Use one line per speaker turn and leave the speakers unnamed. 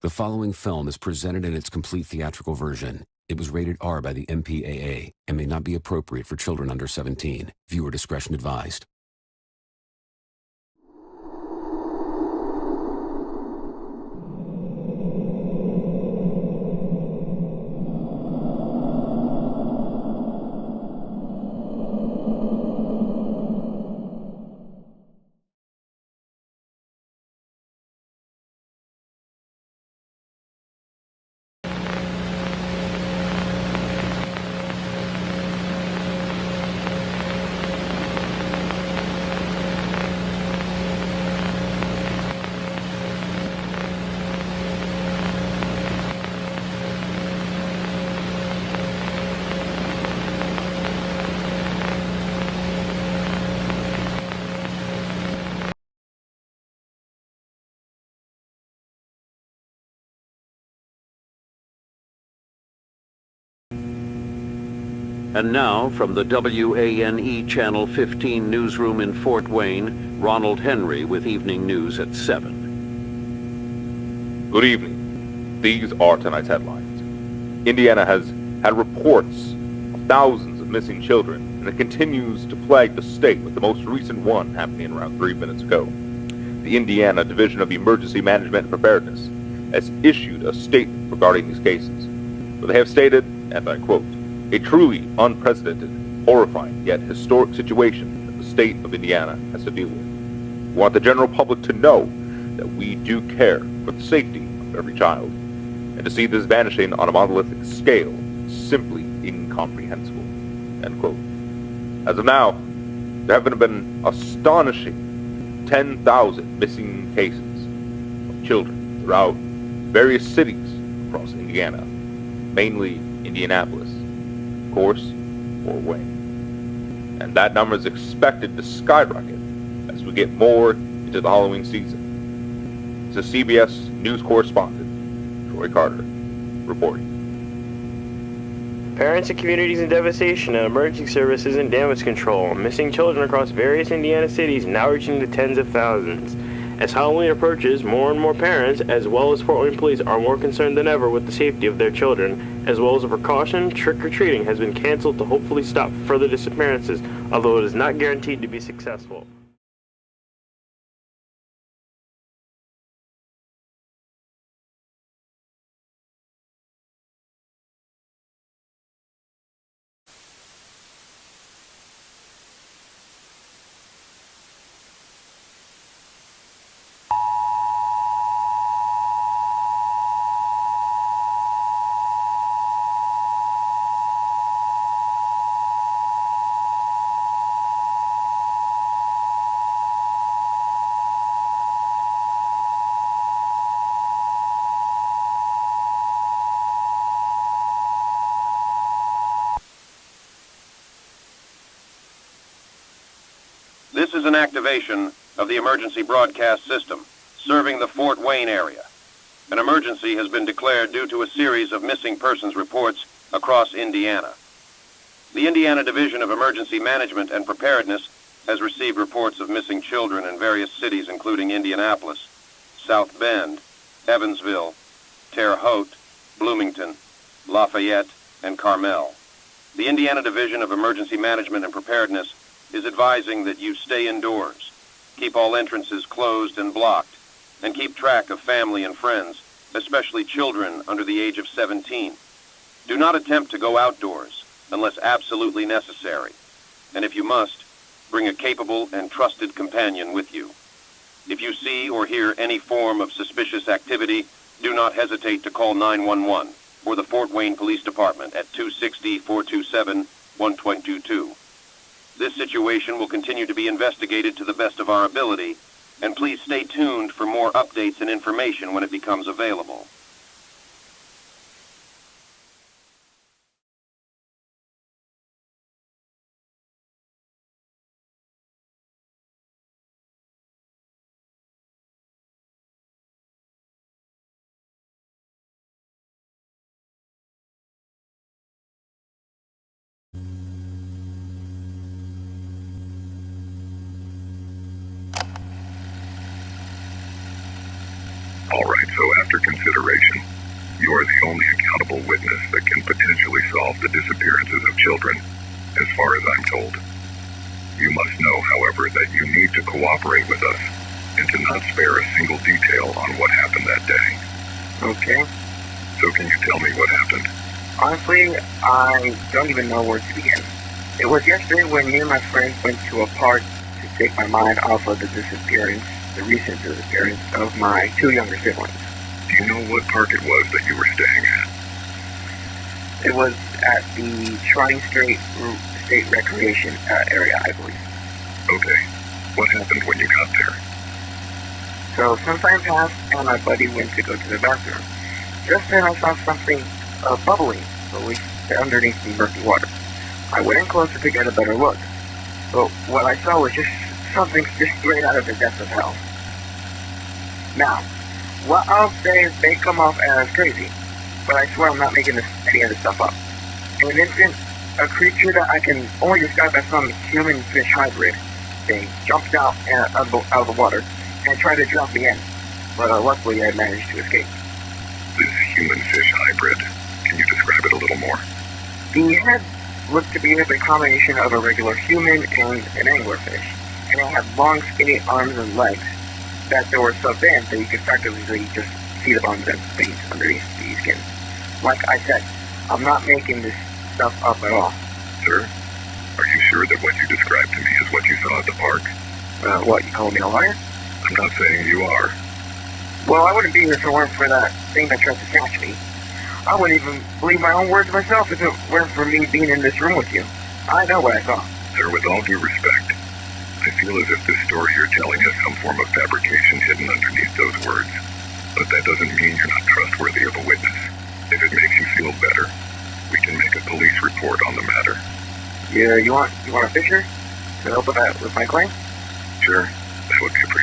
The following film is presented in its complete theatrical version. It was rated R by the MPAA and may not be appropriate for children under 17. Viewer discretion advised.
And now, from the WANE Channel 15 newsroom in Fort Wayne, Ronald Henry with evening news at 7.
Good evening. These are tonight's headlines. Indiana has had reports of thousands of missing children, and it continues to plague the state, with the most recent one happening around 3 minutes ago. The Indiana Division of Emergency Management and Preparedness has issued a statement regarding these cases, where they have stated, and I quote, "A truly unprecedented, horrifying, yet historic situation that the state of Indiana has to deal with. We want the general public to know that we do care for the safety of every child, and to see this vanishing on a monolithic scale is simply incomprehensible." End quote. As of now, there have been astonishing 10,000 missing cases of children throughout various cities across Indiana, mainly Indianapolis, of course, Fort Wayne. And that number is expected to skyrocket as we get more into the Halloween season. This is CBS News correspondent Troy Carter reporting.
Parents and communities in devastation, and emergency services in damage control. Missing children across various Indiana cities now reaching the tens of thousands. As Halloween approaches, more and more parents, as well as Fort Wayne police, are more concerned than ever with the safety of their children. As well as a precaution, trick-or-treating has been canceled to hopefully stop further disappearances, although it is not guaranteed to be successful.
This is an activation of the emergency broadcast system serving the Fort Wayne area. An emergency has been declared due to a series of missing persons reports across Indiana. The Indiana Division of Emergency Management and Preparedness has received reports of missing children in various cities including Indianapolis, South Bend, Evansville, Terre Haute, Bloomington, Lafayette, and Carmel. The Indiana Division of Emergency Management and Preparedness is advising that you stay indoors, keep all entrances closed and blocked, and keep track of family and friends, especially children under the age of 17. Do not attempt to go outdoors unless absolutely necessary, and if you must, bring a capable and trusted companion with you. If you see or hear any form of suspicious activity, do not hesitate to call 911 or the Fort Wayne Police Department at 260-427-1222. This situation will continue to be investigated to the best of our ability, and please stay tuned for more updates and information when it becomes available.
All right, so after consideration, must know, however, that you need to cooperate with us and to not spare a single detail on what happened that day.
Okay.
So can you tell me what happened?
Honestly, I don't even know where to begin. It was yesterday when me and my friends went to a park to take my mind off of the recent disappearance of my 2 younger siblings.
Do you know what park it was that you were staying at?
It was at the Shrine State Recreation area, I believe.
Okay. What happened when you got there?
So some time passed, and my buddy went to go to the bathroom. Just then I saw something bubbling slowly underneath the murky water. I went in closer to get a better look. But what I saw was just something just straight out of the depths of hell. Now, what I'll say is they come off as crazy, but I swear I'm not making any of this stuff up. In an instant, a creature that I can only describe as some human-fish hybrid thing jumped out of the water and tried to drop me in, but luckily I managed to escape.
This human-fish hybrid, can you describe it a little more?
The head looked to be a combination of a regular human and an anglerfish, and it had long, skinny arms and legs that they were so thin that you could practically just see the bones and veins underneath the skin. Like I said, I'm not making this stuff up at all.
Sir, are you sure that what you described to me is what you saw at the park?
What, you calling me a liar?
I'm not saying you are.
Well, I wouldn't be here if it weren't for that thing that tried to snatch me. I wouldn't even believe my own words myself if it weren't for me being in this room with you. I know what I saw.
Sir, with all due respect, I feel as if this story you're telling has some form of fabrication hidden underneath those words. But that doesn't mean you're not trustworthy of a witness. If it makes you feel better, we can make a police report on the matter.
Yeah, you want a picture to help with my claim?
Sure, that would be appreciated.